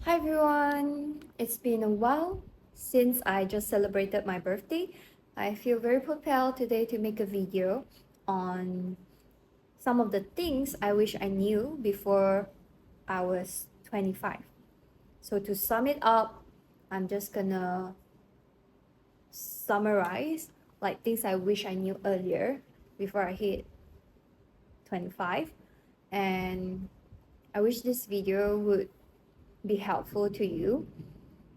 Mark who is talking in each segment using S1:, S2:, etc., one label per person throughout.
S1: Hi everyone! It's been a while since I just celebrated my birthday. I feel very propelled today to make a video on some of the things I wish I knew before I was 25. So to sum it up, I'm just gonna summarize like things I wish I knew earlier before I hit 25. And I wish this video would be helpful to you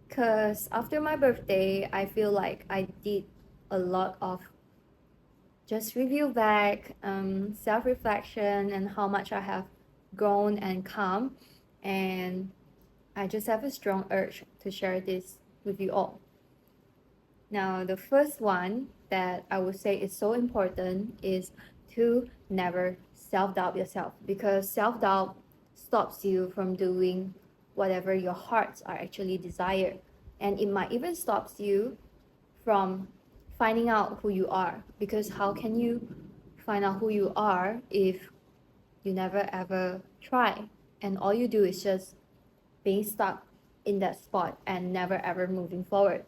S1: because after my birthday, I feel like I did a lot of just review back, self reflection, and how much I have grown and come. And I just have a strong urge to share this with you all. Now, the first one that I would say is so important is to never self doubt yourself, because self doubt stops you from doing whatever your hearts are actually desire, and it might even stops you from finding out who you are, because how can you find out who you are if you never ever try, and all you do is just being stuck in that spot and never ever moving forward.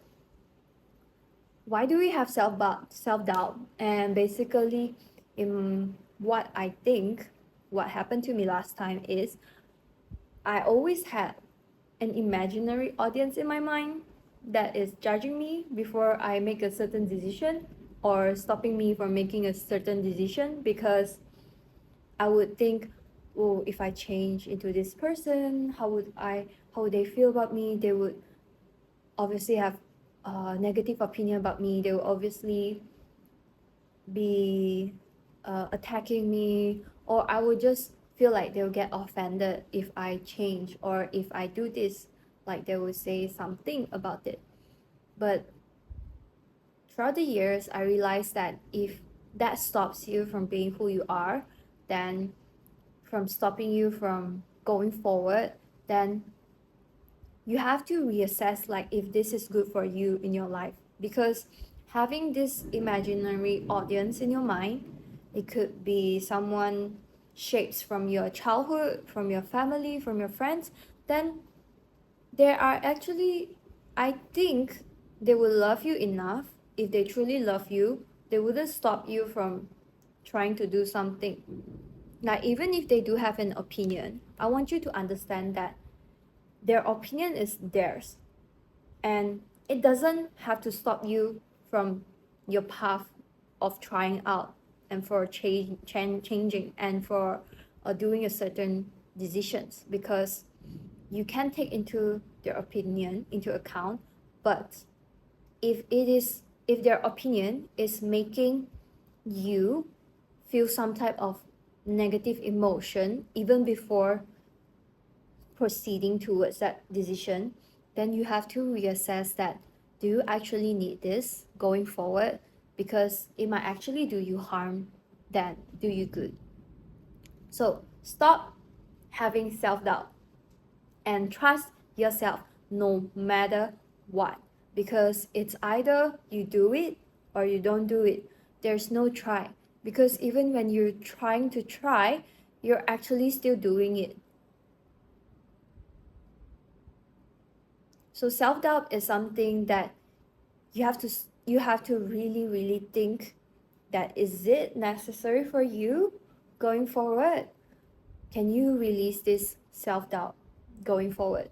S1: Why do we have self doubt? And basically, in what I think, what happened to me last time is I always had an imaginary audience in my mind that is judging me before I make a certain decision, or stopping me from making a certain decision, because I would think, oh, if I change into this person, how would they feel about me? They would obviously have a negative opinion about me. They will obviously be attacking me, or I would just feel like they'll get offended if I change, or if I do this, like they will say something about it. But throughout the years, I realized that if that stops you from being who you are, then from stopping you from going forward, then you have to reassess like if this is good for you in your life, because having this imaginary audience in your mind, it could be someone shapes from your childhood, from your family, from your friends, then there are actually, I think they will love you enough. If they truly love you, they wouldn't stop you from trying to do something. Like, even if they do have an opinion, I want you to understand that their opinion is theirs, and it doesn't have to stop you from your path of trying out, and for changing, and for doing a certain decisions, because you can take into their opinion into account. But if their opinion is making you feel some type of negative emotion even before proceeding towards that decision, then you have to reassess that, do you actually need this going forward? Because it might actually do you harm than do you good. So stop having self-doubt and trust yourself no matter what, because it's either you do it or you don't do it. There's no try, because even when you're trying to try, you're actually still doing it. So self-doubt is something that you have to you have to really think that, is it necessary for you going forward? Can you release this self-doubt going forward?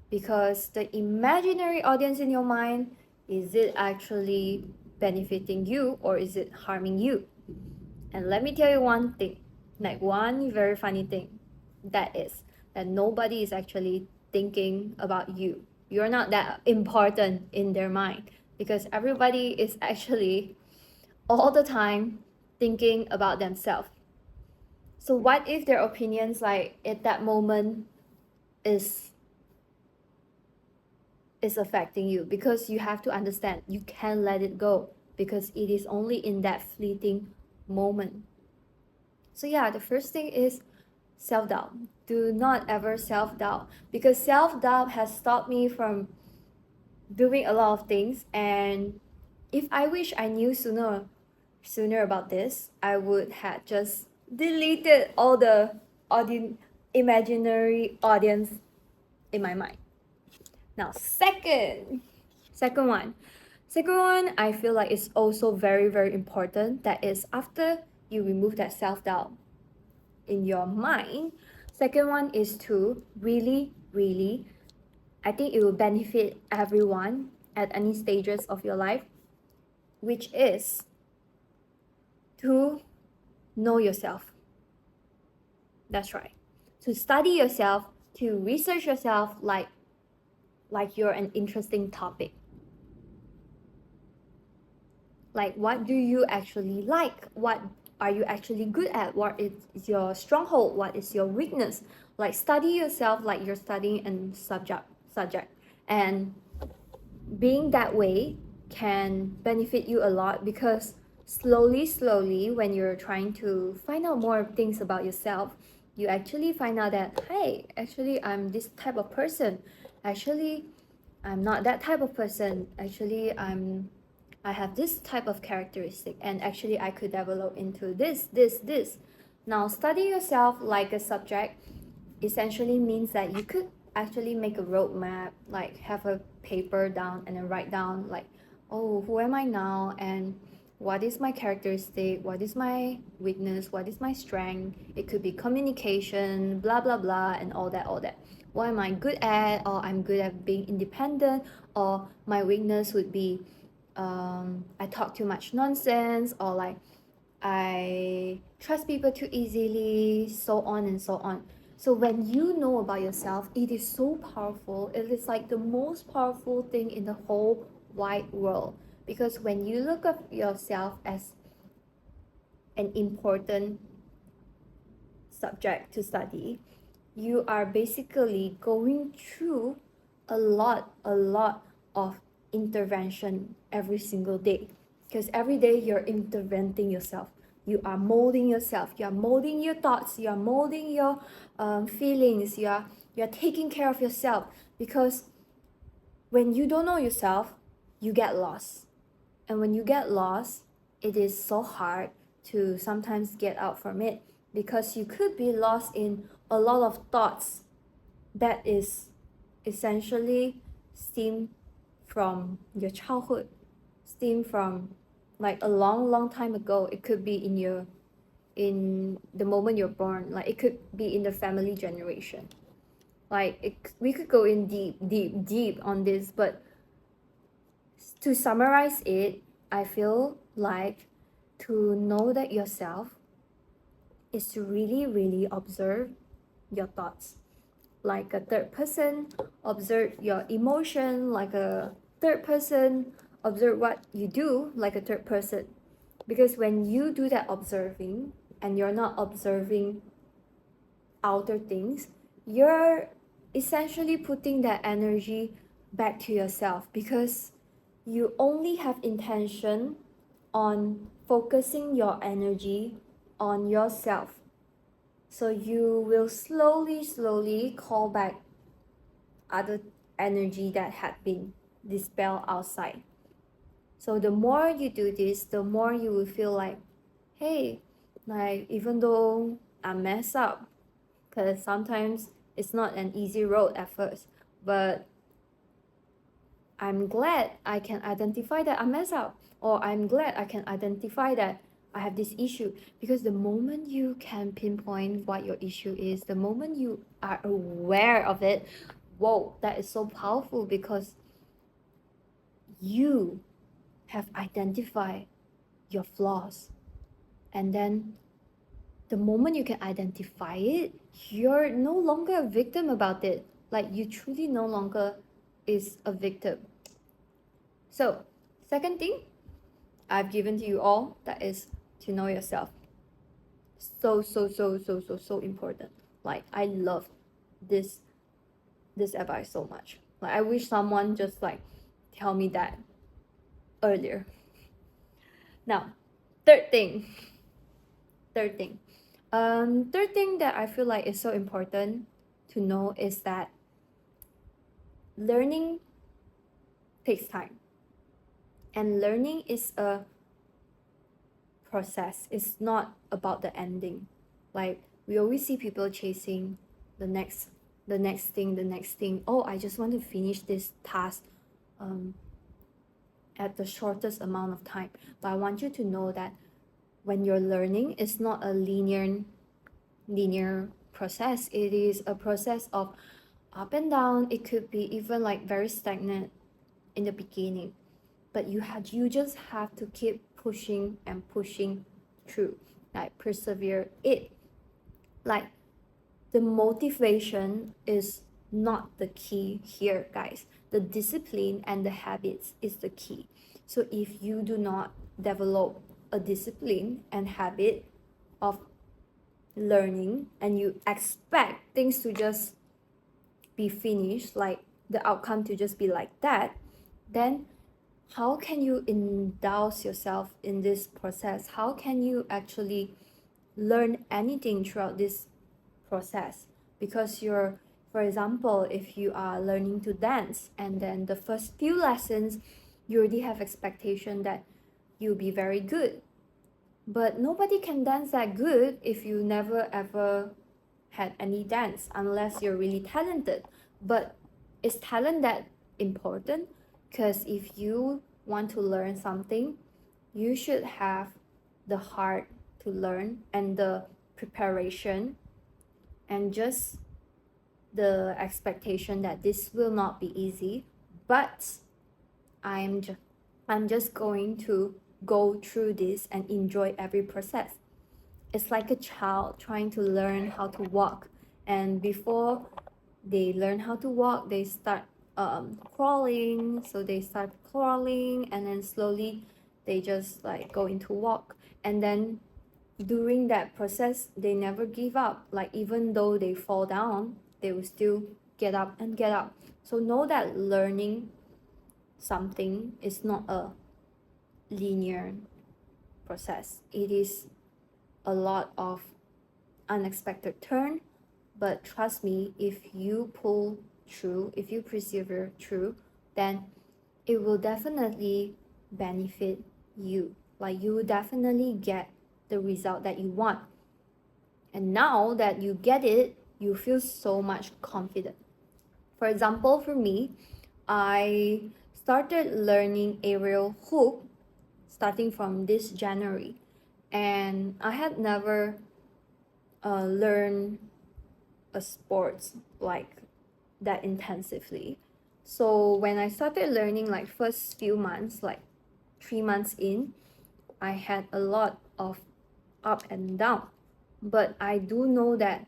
S1: Because the imaginary audience in your mind, is it actually benefiting you or is it harming you? And let me tell you one thing, like one very funny thing, that is that nobody is actually thinking about you. You're not that important in their mind, because everybody is actually all the time thinking about themselves. So what if their opinions, like at that moment, is affecting you? Because you have to understand, you can't let it go, because it is only in that fleeting moment. So yeah, the first thing is self-doubt. Do not ever self-doubt, because self-doubt has stopped me from doing a lot of things. And if I wish I knew sooner about this, I would have just deleted all the imaginary audience in my mind. Now, second one. Second one, I feel like it's also very, very important. That is after you remove that self-doubt in your mind. Second one is to really, really, I think it will benefit everyone at any stages of your life, which is to know yourself. That's right. To study yourself, to research yourself like you're an interesting topic. Like, what do you actually like? What are you actually good at? What is your stronghold? What is your weakness? Like, study yourself like you're studying a subject. And being that way can benefit you a lot, because slowly when you're trying to find out more things about yourself, you actually find out that, hey, actually I'm this type of person. Actually, I'm not that type of person. Actually, I have this type of characteristic, and actually I could develop into this. Now, study yourself like a subject essentially means that you could actually make a roadmap, like have a paper down and then write down like, oh, who am I now, and what is my characteristic, what is my weakness, what is my strength. It could be communication, blah blah blah, and all that. What am I good at? Or I'm good at being independent. Or my weakness would be I talk too much nonsense, or like I trust people too easily, so on and so on. So when you know about yourself, it is so powerful. It is like the most powerful thing in the whole wide world. Because when you look at yourself as an important subject to study, you are basically going through a lot of intervention every single day, because every day you're interventing yourself. You are molding yourself, you are molding your thoughts, you are molding your feelings, you're taking care of yourself. Because when you don't know yourself, you get lost, and when you get lost, it is so hard to sometimes get out from it, because you could be lost in a lot of thoughts that is essentially stem from your childhood, stem from like a long time ago. It could be in the moment you're born, like it could be in the family generation. Like we could go in deep on this, but to summarize it, I feel like to know that yourself is to really observe your thoughts like a third person, observe your emotion like a third person, observe what you do like a third person. Because when you do that observing and you're not observing outer things, you're essentially putting that energy back to yourself, because you only have intention on focusing your energy on yourself. So you will slowly call back other energy that had been dispelled outside. So the more you do this, the more you will feel like, hey, like even though I mess up, because sometimes it's not an easy road at first, but I'm glad I can identify that I mess up, or I'm glad I can identify that I have this issue. Because the moment you can pinpoint what your issue is, the moment you are aware of it, whoa, that is so powerful, because you have identified your flaws. And then the moment you can identify it, you're no longer a victim about it. Like you truly no longer is a victim. So, second thing I've given to you all, that is to know yourself. So important. Like I love this advice so much. Like I wish someone just like tell me that earlier. Now, third thing. Third thing. Third thing that I feel like is so important to know is that learning takes time. And learning is a process. It's not about the ending. Like we always see people chasing the next the next thing. Oh, I just want to finish this task at the shortest amount of time. But I want you to know that when you're learning, it's not a linear process. It is a process of up and down. It could be even like very stagnant in the beginning, but you just have to keep pushing and pushing through, like persevere it. Like the motivation is not the key here, guys. The discipline and the habits is the key. So if you do not develop a discipline and habit of learning, and you expect things to just be finished, like the outcome to just be like that, then how can you indulge yourself in this process? How can you actually learn anything throughout this process? Because for example, if you are learning to dance, and then the first few lessons you already have expectation that you'll be very good, but nobody can dance that good if you never ever had any dance, unless you're really talented. But is talent that important? Because if you want to learn something, you should have the heart to learn and the preparation, and just the expectation that this will not be easy, but I'm just going to go through this and enjoy every process. It's like a child trying to learn how to walk, and before they learn how to walk, they start crawling. So they start crawling, and then slowly they just like go into walk, and then during that process they never give up. Like even though they fall down, they will still get up and get up. So know that learning something is not a linear process. It is a lot of unexpected turn, but trust me, if you pull through, if you persevere through, then it will definitely benefit you. Like you will definitely get the result that you want. And now that you get it, you feel so much confident. For example, for me, I started learning aerial hoop starting from this January, and I had never learned a sports like that intensively. So when I started learning, like first few months, like 3 months in, I had a lot of up and down. But I do know that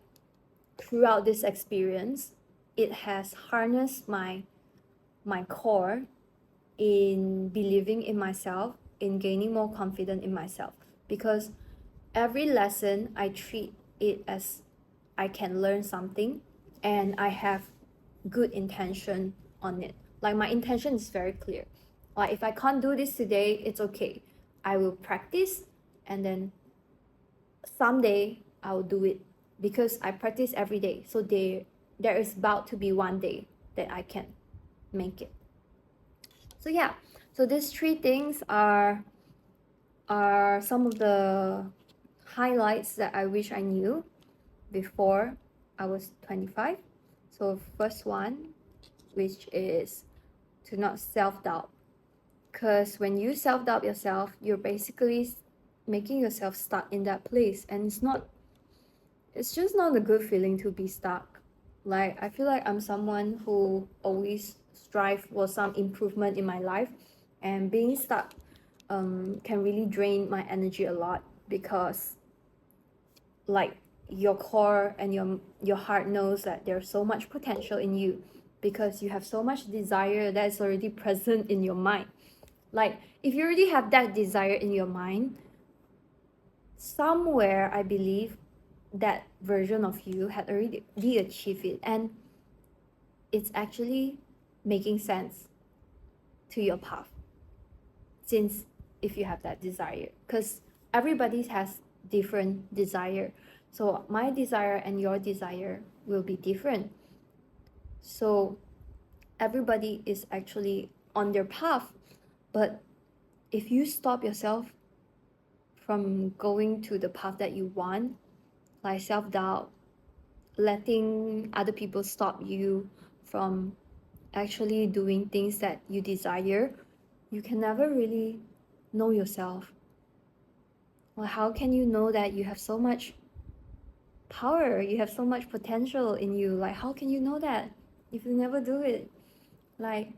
S1: throughout this experience, it has harnessed my core in believing in myself, in gaining more confidence in myself. Because every lesson I treat it as I can learn something, and I have good intention on it. Like my intention is very clear. Like if I can't do this today, it's okay. I will practice, and then someday I'll do it, because I practice every day. So there is about to be one day that I can make it. So yeah, so these three things are some of the highlights that I wish I knew before I was 25. So first one, which is to not self-doubt. Because when you self-doubt yourself, you're basically making yourself stuck in that place, and it's just not a good feeling to be stuck. Like I feel like I'm someone who always strive for some improvement in my life, and being stuck can really drain my energy a lot, because like your core and your heart knows that there's so much potential in you, because you have so much desire that's already present in your mind. Like if you already have that desire in your mind, somewhere I believe that version of you had already achieved it, and it's actually making sense to your path, since if you have that desire, because everybody has different desire. So my desire and your desire will be different. So everybody is actually on their path. But if you stop yourself from going to the path that you want, like self-doubt, letting other people stop you from actually doing things that you desire, you can never really know yourself. Well, how can you know that you have so much power, you have so much potential in you? Like, how can you know that if you never do it? Like,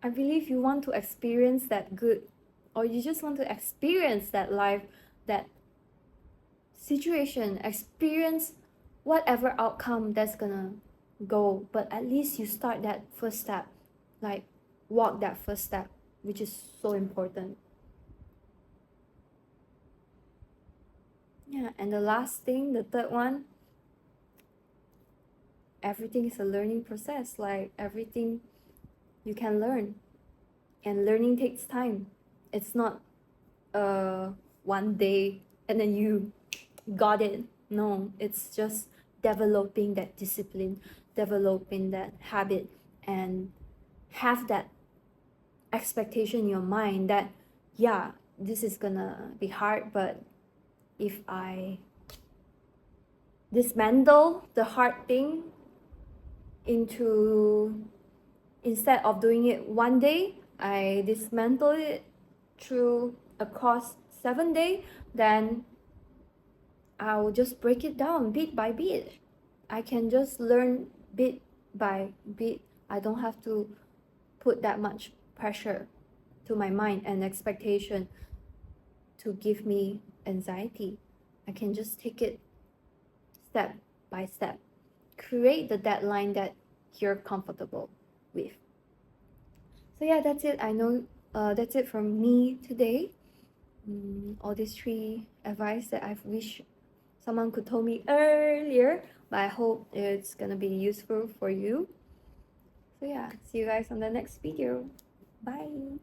S1: I believe you want to experience that good, or you just want to experience that life, that situation, experience whatever outcome that's gonna go, but at least you start that first step, like walk that first step, which is so important. Yeah, and the last thing, the third one, everything is a learning process. Like everything you can learn, and learning takes time. It's not one day and then you got it. No, it's just developing that discipline, developing that habit, and have that expectation in your mind that, yeah, this is gonna be hard, but if I dismantle the hard thing into, instead of doing it one day, I dismantle it through across 7 days, then I'll just break it down bit by bit. I can just learn bit by bit. I don't have to put that much pressure to my mind and expectation to give me anxiety. I can just take it step by step. Create the deadline that you're comfortable with. So yeah, that's it. I know that's it from me today. All these three advice that I've wished someone could told me earlier, but I hope it's gonna be useful for you. So yeah, see you guys on the next video. Bye.